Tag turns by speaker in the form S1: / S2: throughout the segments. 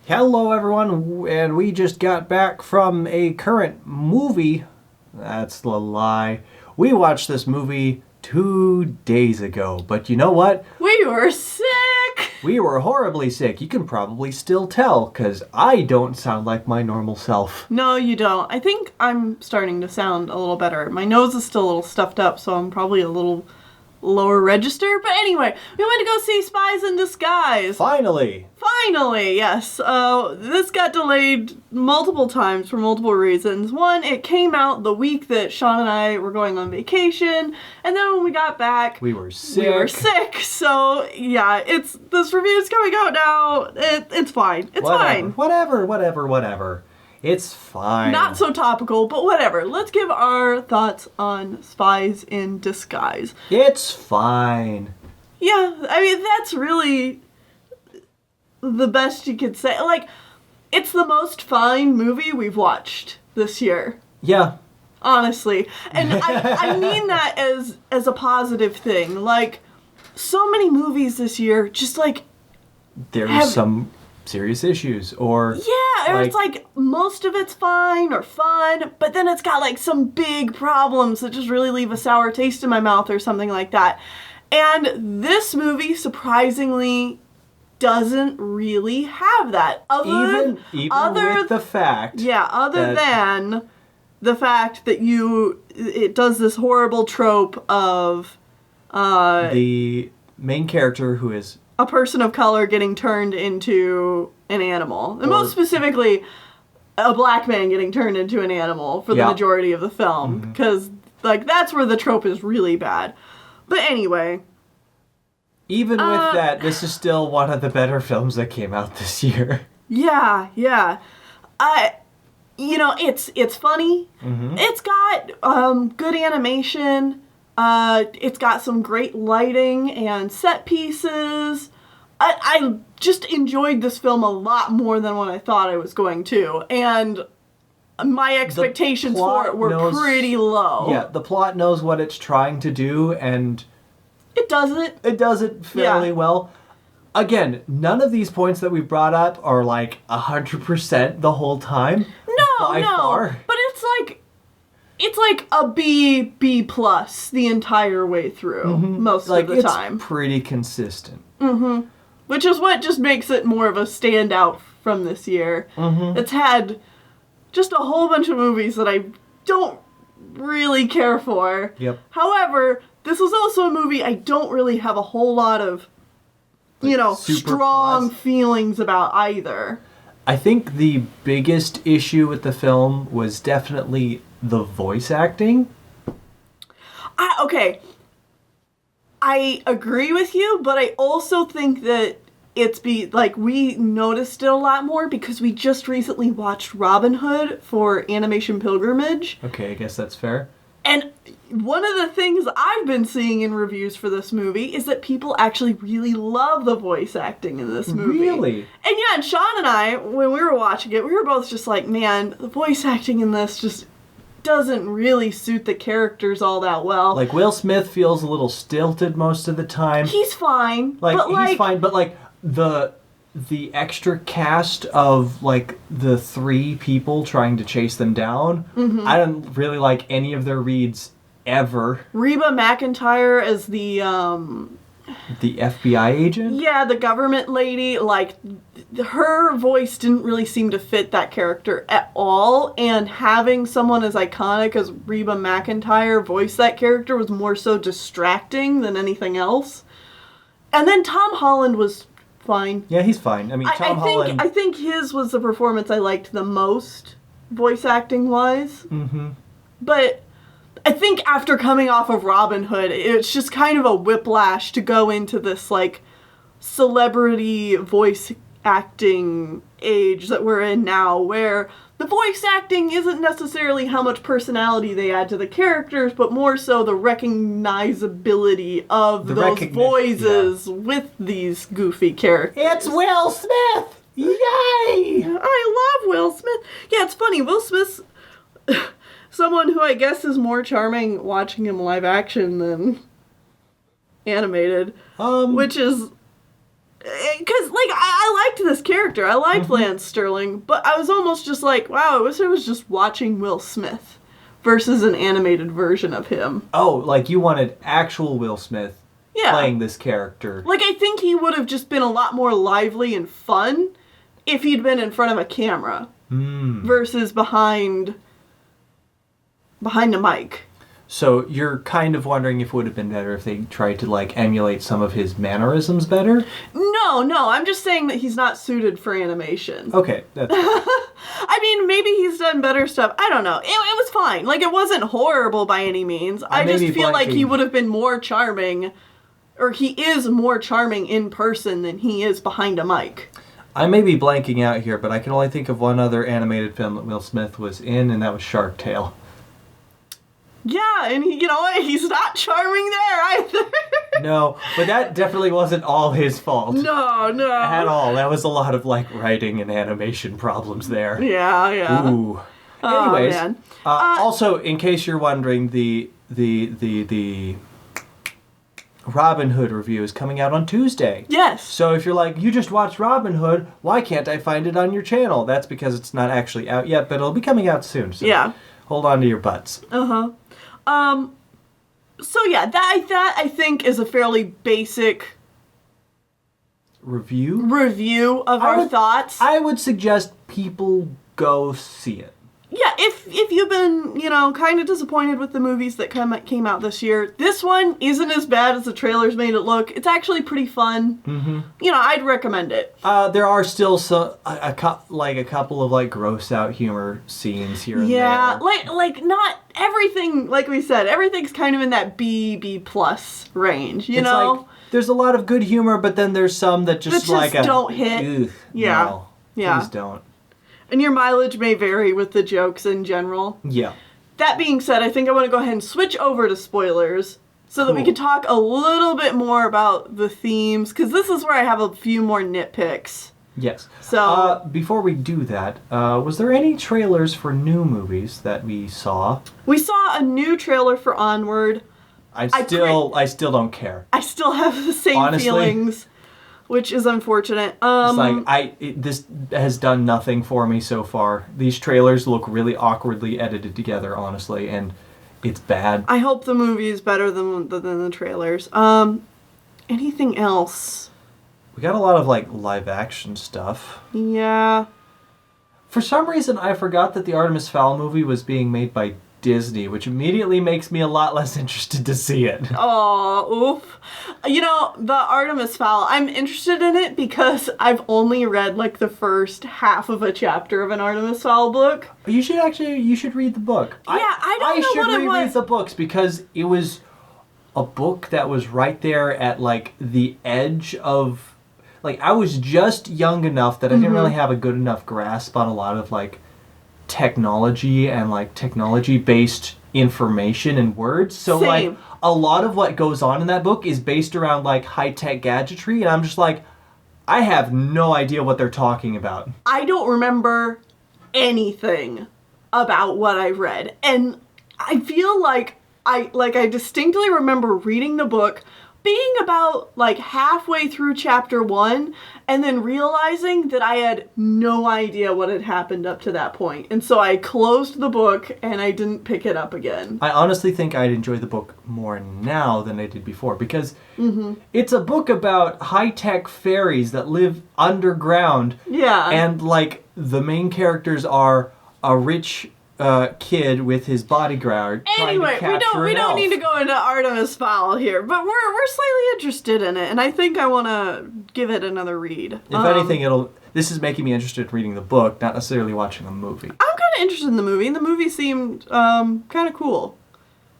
S1: Hello, everyone, and we just got back from a current movie. That's the lie. We watched this movie 2 days ago, but you know what?
S2: We were sick!
S1: We were horribly sick. You can probably still tell, because I don't sound like my normal self.
S2: No, you don't. I think I'm starting to sound a little better. My nose is still a little stuffed up, so I'm probably a little lower register. But anyway, we went to go see Spies in Disguise.
S1: Finally!
S2: Finally, yes. This got delayed multiple times for multiple reasons. One, it came out the week that Sean and I were going on vacation, and then when we got back,
S1: We were sick.
S2: So yeah, this review's coming out now. It's fine. It's fine.
S1: Whatever. It's fine.
S2: Not so topical, but whatever. Let's give our thoughts on Spies in Disguise.
S1: It's fine.
S2: Yeah, I mean, that's really the best you could say. Like, it's the most fine movie we've watched this year.
S1: Yeah.
S2: Honestly. And I mean that as a positive thing. Like, so many movies this year just, like...
S1: There's some serious issues, or...
S2: Yeah, or it's like, most of it's fine or fun, but then it's got, like, some big problems that just really leave a sour taste in my mouth or something like that. And this movie, surprisingly, doesn't really have that.
S1: Even with the fact...
S2: Yeah, other than the fact that it does this horrible trope of...
S1: the main character who is...
S2: a person of color getting turned into an animal. And most specifically, a black man getting turned into an animal for the majority of the film. Because, like, that's where the trope is really bad. But anyway...
S1: Even with that, this is still one of the better films that came out this year.
S2: Yeah. It's funny. Mm-hmm. It's got good animation. It's got some great lighting and set pieces. I just enjoyed this film a lot more than what I thought I was going to. And my expectations for it were pretty low.
S1: Yeah, the plot knows what it's trying to do, and...
S2: It does it.
S1: It does it fairly well. Again, none of these points that we brought up are like 100% the whole time.
S2: No.
S1: Far.
S2: But it's like a B plus the entire way through most of the time.
S1: It's pretty consistent.
S2: Mm-hmm. Which is what just makes it more of a standout from this year. Mm-hmm. It's had just a whole bunch of movies that I don't really care for.
S1: Yep.
S2: However, this was also a movie I don't really have a whole lot of, strong feelings about either.
S1: I think the biggest issue with the film was definitely the voice acting.
S2: Okay. I agree with you, but I also think that we noticed it a lot more because we just recently watched Robin Hood for Animation Pilgrimage.
S1: Okay, I guess that's fair.
S2: And one of the things I've been seeing in reviews for this movie is that people actually really love the voice acting in this movie.
S1: Really?
S2: And Sean and I, when we were watching it, we were both just like, man, the voice acting in this just doesn't really suit the characters all that well.
S1: Like, Will Smith feels a little stilted most of the time.
S2: He's fine.
S1: He's fine, but like, the extra cast of, like, the 3 people trying to chase them down, I don't really like any of their reads ever.
S2: Reba McEntire as the
S1: FBI agent?
S2: Yeah, the government lady, like, her voice didn't really seem to fit that character at all, and having someone as iconic as Reba McEntire voice that character was more so distracting than anything else. And then Tom Holland was fine.
S1: Yeah, he's fine. I mean, Holland...
S2: I think his was the performance I liked the most, voice acting-wise.
S1: Mm-hmm.
S2: But I think after coming off of Robin Hood, it's just kind of a whiplash to go into this, like, celebrity voice acting age that we're in now, where the voice acting isn't necessarily how much personality they add to the characters, but more so the recognizability of those voices with these goofy characters.
S1: It's Will Smith! Yay!
S2: I love Will Smith. Yeah, it's funny. Will Smith's someone who I guess is more charming watching him live action than animated, which is Because, like, I liked this character. I liked Lance Sterling, but I was almost just like, wow, I wish I was just watching Will Smith versus an animated version of him.
S1: Oh, like you wanted actual Will Smith
S2: Yeah.
S1: playing this character.
S2: Like, I think he would have just been a lot more lively and fun if he'd been in front of a camera versus behind a mic.
S1: So you're kind of wondering if it would have been better if they tried to, like, emulate some of his mannerisms better?
S2: No, I'm just saying that he's not suited for animation.
S1: Okay, that's...
S2: I mean, maybe he's done better stuff. I don't know. It was fine. Like, it wasn't horrible by any means. I just feel like he would have been more charming, or he is more charming in person than he is behind a mic.
S1: I may be blanking out here, but I can only think of one other animated film that Will Smith was in, and that was Shark Tale.
S2: Yeah, and you know what? He's not charming there either.
S1: No, but that definitely wasn't all his fault.
S2: No.
S1: At all. That was a lot of, like, writing and animation problems there.
S2: Yeah.
S1: Ooh.
S2: Oh,
S1: Anyways,
S2: man.
S1: also, in case you're wondering, the Robin Hood review is coming out on Tuesday.
S2: Yes.
S1: So if you're like, you just watched Robin Hood, why can't I find it on your channel? That's because it's not actually out yet, but it'll be coming out soon. So
S2: yeah.
S1: Hold on to your butts.
S2: So yeah, that I think is a fairly basic
S1: review
S2: of our thoughts.
S1: I would suggest people go see it.
S2: Yeah, if you've been, kind of disappointed with the movies that came out this year, this one isn't as bad as the trailers made it look. It's actually pretty fun. Mm-hmm. I'd recommend it.
S1: There are still a couple of, like, gross out humor scenes here and there.
S2: Yeah, like not everything, like we said, everything's kind of in that B plus range, you know?
S1: Like, there's a lot of good humor, but then there's some that just
S2: don't hit. Yeah.
S1: No,
S2: yeah.
S1: Please don't.
S2: And your mileage may vary with the jokes in general.
S1: Yeah.
S2: That being said, I think I want to go ahead and switch over to spoilers so that we can talk a little bit more about the themes, because this is where I have a few more nitpicks.
S1: Yes.
S2: So
S1: before we do that, was there any trailers for new movies that we saw?
S2: We saw a new trailer for Onward.
S1: I still don't care.
S2: I still have the same feelings. Which is unfortunate.
S1: It's like, this has done nothing for me so far. These trailers look really awkwardly edited together, honestly, and it's bad.
S2: I hope the movie is better than the trailers. Anything else?
S1: We got a lot of, like, live action stuff.
S2: Yeah.
S1: For some reason, I forgot that the Artemis Fowl movie was being made by Disney, which immediately makes me a lot less interested to see it.
S2: Oh, oof. The Artemis Fowl, I'm interested in it because I've only read, like, the first half of a chapter of an Artemis Fowl book.
S1: You should read the book.
S2: Yeah, I should reread
S1: the books because it was a book that was right there at, like, the edge of... Like, I was just young enough that I didn't really have a good enough grasp on a lot of, like, technology and, like, technology-based information and words. So,
S2: Same.
S1: like, a lot of what goes on in that book is based around, like, high-tech gadgetry, and I'm just like, I have no idea what they're talking about.
S2: I don't remember anything about what I read, and I feel like I distinctly remember reading the book, being about, like, halfway through chapter 1, and then realizing that I had no idea what had happened up to that point. And so I closed the book, and I didn't pick it up again.
S1: I honestly think I'd enjoy the book more now than I did before, because it's a book about high-tech fairies that live underground.
S2: Yeah.
S1: And, like, the main characters are a rich... kid with his bodyguard trying to capture
S2: we don't
S1: elf.
S2: need to go into Artemis Fowl here, but we're slightly interested in it, and I think I want to give it another read.
S1: If anything, this is making me interested in reading the book, not necessarily watching the movie.
S2: I'm kind of interested in the movie, and the movie seemed kind of cool.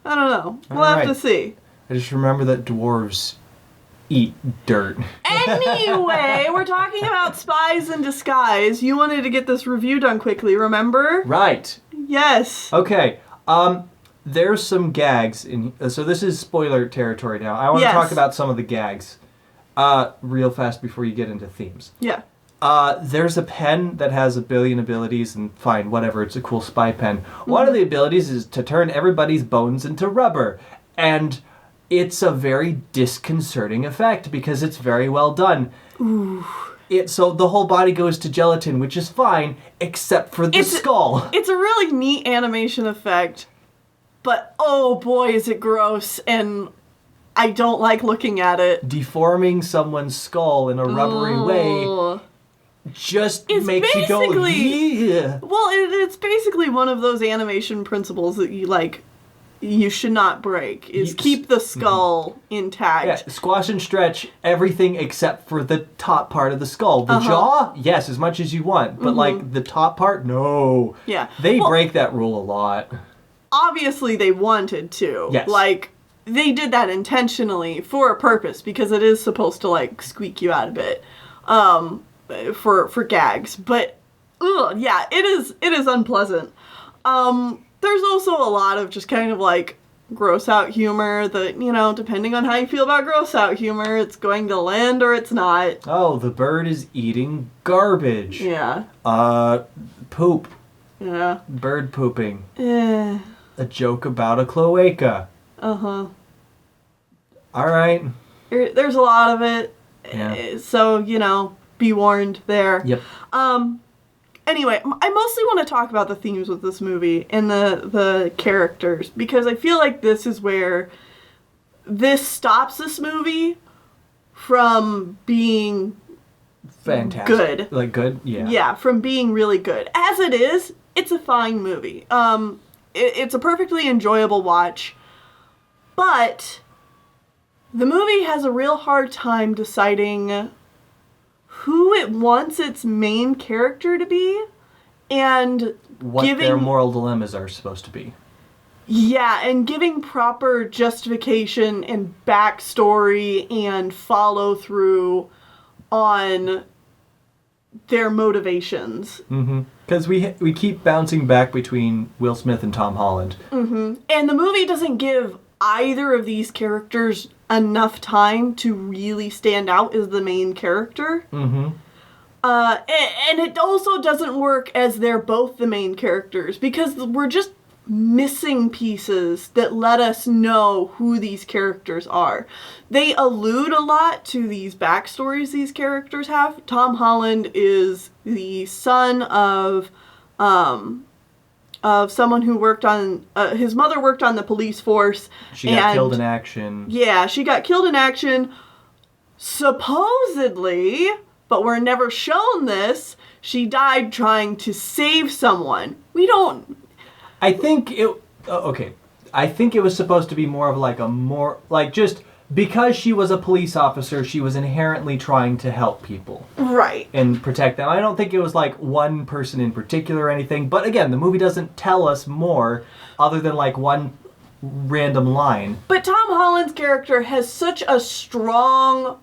S2: I don't know. We'll have to see.
S1: I just remember that dwarves eat dirt.
S2: Anyway, we're talking about Spies in Disguise. You wanted to get this review done quickly, remember?
S1: Right.
S2: Yes.
S1: Okay. There's some gags in. So this is spoiler territory now. I want to talk about some of the gags, real fast before you get into themes.
S2: Yeah.
S1: There's a pen that has a billion abilities, and fine, whatever. It's a cool spy pen. One of the abilities is to turn everybody's bones into rubber, and it's a very disconcerting effect because it's very well done.
S2: Ooh.
S1: So the whole body goes to gelatin, which is fine, except for the skull.
S2: It's a really neat animation effect, but oh boy, is it gross, and I don't like looking at it.
S1: Deforming someone's skull in a rubbery way just makes you go, yeah.
S2: Well, it's basically one of those animation principles that you should not break, is keep the skull intact.
S1: Yeah, squash and stretch everything except for the top part of the skull. The jaw, yes, as much as you want, but like the top part, no.
S2: Yeah.
S1: They break that rule a lot. Obviously
S2: they wanted to.
S1: Yes.
S2: Like, they did that intentionally for a purpose, because it is supposed to, like, squeak you out a bit for gags. But, yeah, it is unpleasant. There's also a lot of just kind of, like, gross out humor that, you know, depending on how you feel about gross out humor, it's going to land or it's not.
S1: Oh, the bird is eating garbage.
S2: Yeah.
S1: Poop.
S2: Yeah.
S1: Bird pooping.
S2: Eh.
S1: A joke about a cloaca.
S2: Uh-huh.
S1: All right.
S2: There's a lot of it.
S1: Yeah.
S2: So, you know, be warned there.
S1: Yep.
S2: Anyway, I mostly want to talk about the themes with this movie and the characters, because I feel like this is where this stops this movie from being
S1: fantastic.
S2: Good.
S1: Like good? Yeah.
S2: Yeah, from being really good. As it is, it's a fine movie. It's a perfectly enjoyable watch, but the movie has a real hard time deciding who it wants its main character to be, and
S1: what their moral dilemmas are supposed to be.
S2: Yeah, and giving proper justification and backstory and follow through on their motivations.
S1: Mm-hmm. Because we keep bouncing back between Will Smith and Tom Holland.
S2: Mm-hmm. And the movie doesn't give either of these characters enough time to really stand out as the main character.
S1: Mm-hmm.
S2: And it also doesn't work as they're both the main characters, because we're just missing pieces that let us know who these characters are. They allude a lot to these backstories these characters have. Tom Holland is the son of someone who worked on, his mother worked on the police force.
S1: She got killed in action.
S2: Yeah, she got killed in action, supposedly, but we're never shown this. She died trying to save someone. We don't...
S1: I think it... okay. I think it was supposed to be more of like just because she was a police officer, she was inherently trying to help people.
S2: Right.
S1: And protect them. I don't think it was like one person in particular or anything. But again, the movie doesn't tell us more other than like one random line.
S2: But Tom Holland's character has such a strong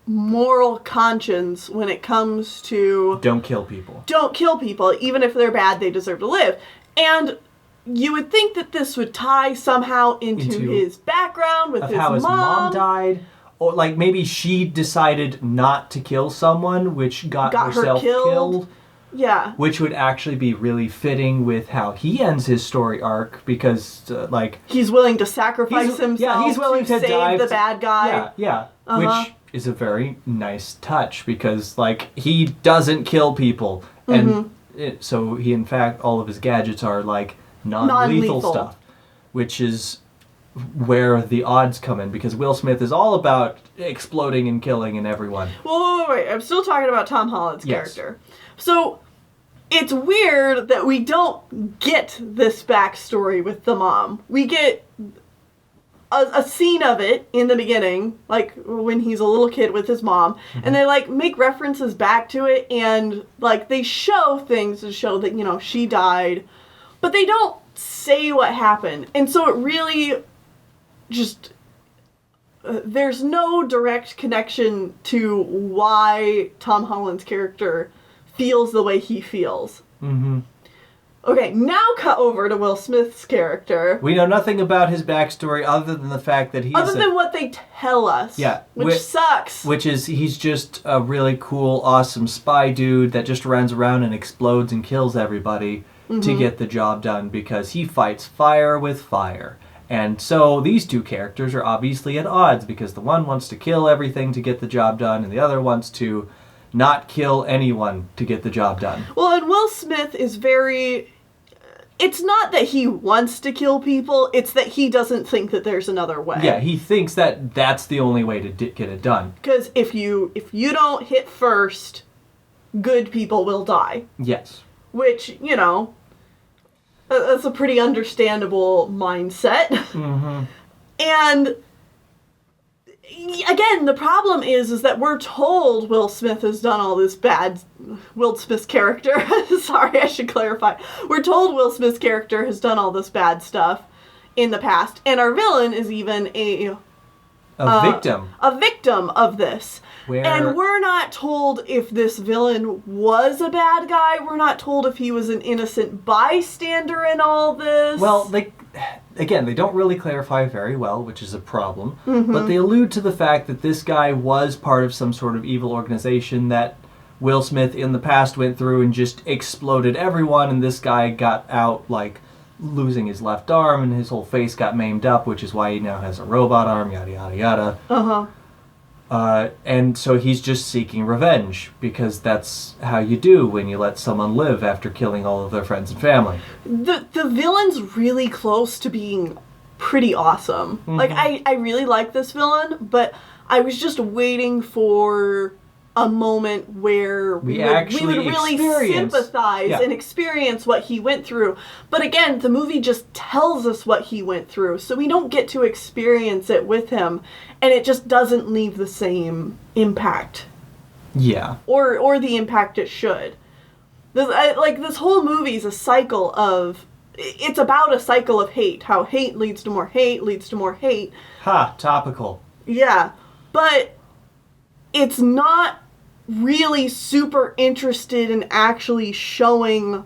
S2: moral conscience when it comes to...
S1: Don't kill people.
S2: Don't kill people. Even if they're bad, they deserve to live. And... you would think that this would tie somehow into his background with his
S1: how his mom died. Or like maybe she decided not to kill someone, which got herself killed.
S2: Yeah.
S1: Which would actually be really fitting with how he ends his story arc, because
S2: he's willing to sacrifice himself.
S1: Yeah, he's willing to
S2: save the bad guy.
S1: Yeah. Which is a very nice touch, because he doesn't kill people. And so he, in fact, all of his gadgets are non-lethal stuff, which is where the odds come in, because Will Smith is all about exploding and killing and everyone.
S2: Well, wait. I'm still talking about Tom Holland's character. So, it's weird that we don't get this backstory with the mom. We get a scene of it in the beginning, like when he's a little kid with his mom, and they make references back to it, and they show things to show that, she died. But they don't say what happened. And so it really just... there's no direct connection to why Tom Holland's character feels the way he feels. Mm-hmm. Okay, now cut over to Will Smith's character.
S1: We know nothing about his backstory other than the fact that he's...
S2: other than what they tell us.
S1: Yeah.
S2: Which sucks.
S1: Which is, he's just a really cool, awesome spy dude that just runs around and explodes and kills everybody. To get the job done, because he fights fire with fire. And so these two characters are obviously at odds because the one wants to kill everything to get the job done and the other wants to not kill anyone to get the job done.
S2: Well, and Will Smith is very... It's not that he wants to kill people, it's that he doesn't think that there's another way.
S1: Yeah, he thinks that that's the only way to get it done.
S2: Because if you don't hit first, good people will die.
S1: Yes.
S2: Which, you know, that's a pretty understandable mindset.
S1: Mm-hmm.
S2: And again, the problem is that we're told Will Smith has done all this bad... Will Smith's character... Sorry, I should clarify. We're told Will Smith's character has done all this bad stuff in the past, and our villain is even a
S1: victim.
S2: A victim of this. And we're not told if this villain was a bad guy. We're not told if he was an innocent bystander in all this.
S1: Well, they don't really clarify very well, which is a problem. Mm-hmm. But they allude to the fact that this guy was part of some sort of evil organization that Will Smith in the past went through and just exploded everyone, and this guy got out, like, losing his left arm, and his whole face got maimed up, which is why he now has a robot arm, yada, yada, yada. Uh-huh. And so he's just seeking revenge, because that's how you do when you let someone live after killing all of their friends and family.
S2: The villain's really close to being pretty awesome. Mm-hmm. Like, I really like this villain, but I was just waiting for a moment where we would really sympathize and experience what he went through. But again, the movie just tells us what he went through, so we don't get to experience it with him, and it just doesn't leave the same impact.
S1: Yeah.
S2: Or the impact it should. This whole movie is a cycle of... It's about a cycle of hate. How hate leads to more hate, leads to more hate.
S1: Ha, topical.
S2: Yeah, but it's not really super interested in actually showing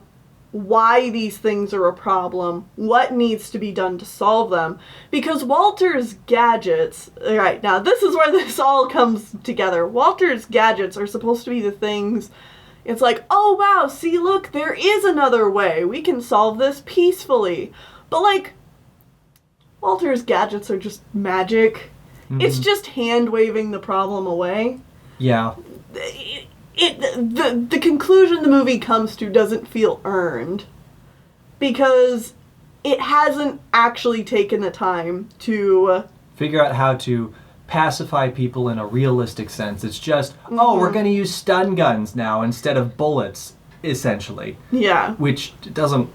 S2: why these things are a problem, what needs to be done to solve them. Because Walter's gadgets... Alright, now this is where this all comes together. Walter's gadgets are supposed to be the things... It's like, oh wow, see look, there is another way. We can solve this peacefully. But like, Walter's gadgets are just magic. Mm-hmm. It's just hand-waving the problem away.
S1: Yeah.
S2: The conclusion the movie comes to doesn't feel earned. Because it hasn't actually taken the time to...
S1: figure out how to pacify people in a realistic sense. It's just, oh, we're going to use stun guns now instead of bullets, essentially.
S2: Yeah.
S1: Which doesn't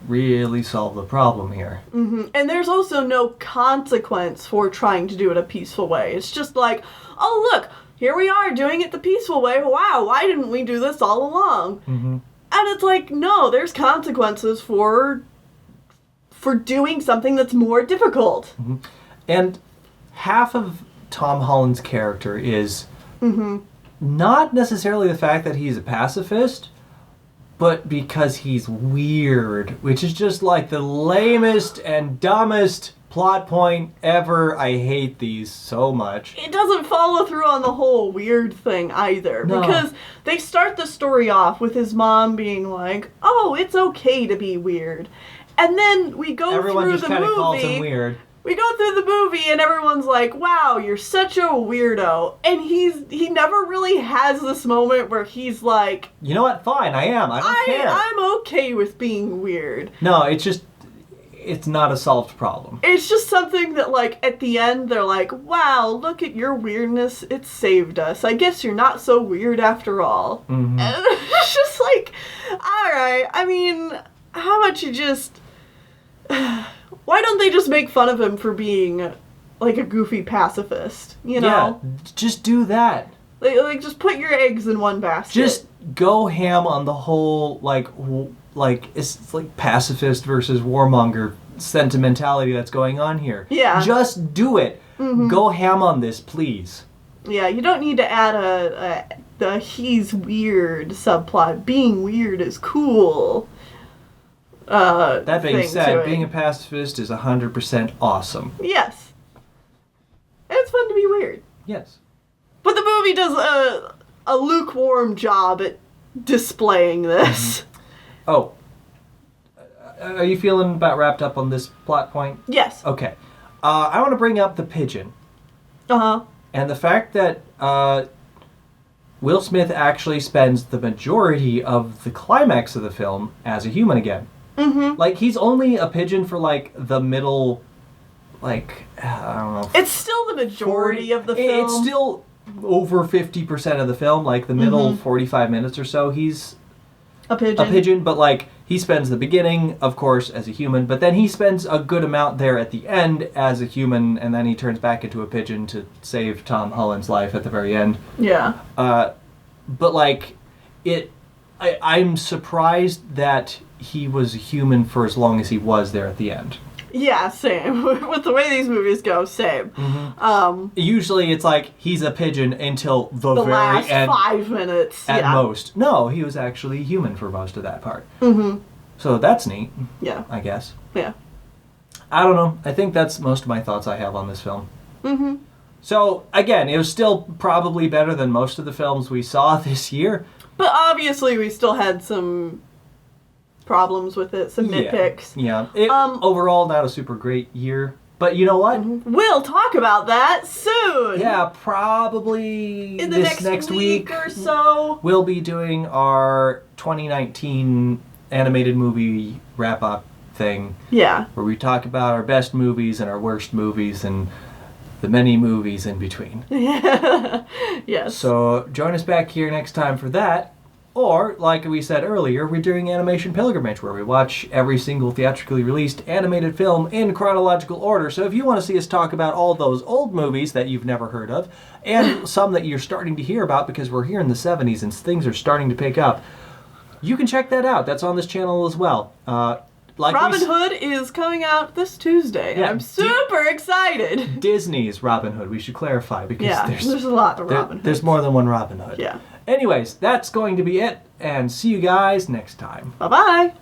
S1: really solve the problem here.
S2: Mm-hmm. And there's also no consequence for trying to do it a peaceful way. It's just like, oh, look, here we are doing it the peaceful way. Wow, why didn't we do this all along? Mm-hmm. And it's like, no, there's consequences for doing something that's more difficult.
S1: Mm-hmm. And half of Tom Holland's character is not necessarily the fact that he's a pacifist, but because he's weird, which is just like the lamest and dumbest plot point ever. I hate these so much.
S2: It doesn't follow through on the whole weird thing either. No. Because they start the story off with his mom being like, oh, it's okay to be weird. And then we go
S1: Everyone
S2: through
S1: just
S2: the movie.
S1: Calls him weird.
S2: We go through the movie and everyone's like, wow, you're such a weirdo. And he never really has this moment where he's like...
S1: You know what? Fine, I am. I don't care.
S2: I'm okay with being weird.
S1: No, it's not a solved problem.
S2: It's just something that, like, at the end, they're like, wow, look at your weirdness. It saved us. I guess you're not so weird after all. Mm-hmm. And it's just like, alright, I mean, how about you just... Why don't they just make fun of him for being, like, a goofy pacifist, you know?
S1: Yeah, just do that.
S2: Like just put your eggs in one basket.
S1: Just go ham on the whole, like it's like pacifist versus warmonger sentimentality that's going on here.
S2: Yeah.
S1: Just do it. Mm-hmm. Go ham on this, please.
S2: Yeah, you don't need to add the he's weird subplot. Being weird is cool.
S1: That being said, being a pacifist is 100% awesome.
S2: Yes. And it's fun to be weird.
S1: Yes.
S2: But the movie does a lukewarm job at displaying this.
S1: Mm-hmm. Oh. are you feeling about wrapped up on this plot point?
S2: Yes.
S1: Okay. I want to bring up the pigeon.
S2: Uh-huh.
S1: And the fact that Will Smith actually spends the majority of the climax of the film as a human again.
S2: Mm-hmm.
S1: Like, he's only a pigeon for, like, the middle, like, I don't know.
S2: It's still the majority of the film.
S1: It's still over 50% of the film. Like, the middle 45 minutes or so, he's
S2: a pigeon.
S1: But, like, he spends the beginning, of course, as a human, but then he spends a good amount there at the end as a human, and then he turns back into a pigeon to save Tom Holland's life at the very end.
S2: Yeah.
S1: But, like, I'm surprised that he was a human for as long as he was there at the end.
S2: Yeah, same. With the way these movies go, same.
S1: Mm-hmm. Usually it's like he's a pigeon until the very
S2: last
S1: end.
S2: 5 minutes.
S1: At most. No, he was actually human for most of that part.
S2: Mm-hmm.
S1: So that's neat.
S2: Yeah.
S1: I guess.
S2: Yeah.
S1: I don't know. I think that's most of my thoughts I have on this film.
S2: Mm-hmm.
S1: So, again, it was still probably better than most of the films we saw this year.
S2: But obviously we still had some problems with it, some nitpicks.
S1: Yeah. Overall, not a super great year. But you know what?
S2: We'll talk about that soon.
S1: Yeah, probably
S2: in the next week or so.
S1: We'll be doing our 2019 animated movie wrap-up thing.
S2: Yeah.
S1: Where we talk about our best movies and our worst movies and the many movies in between.
S2: Yes.
S1: So join us back here next time for that. Or, like we said earlier, we're doing Animation Pilgrimage, where we watch every single theatrically released animated film in chronological order. So if you want to see us talk about all those old movies that you've never heard of, and some that you're starting to hear about because we're here in the 70s and things are starting to pick up, you can check that out. That's on this channel as well.
S2: Robin Hood is coming out this Tuesday.
S1: Yeah,
S2: I'm super excited.
S1: Disney's Robin Hood, we should clarify, because
S2: there's a lot of Robin Hood.
S1: There's more than one Robin Hood.
S2: Yeah.
S1: Anyways, that's going to be it, and see you guys next time.
S2: Bye-bye.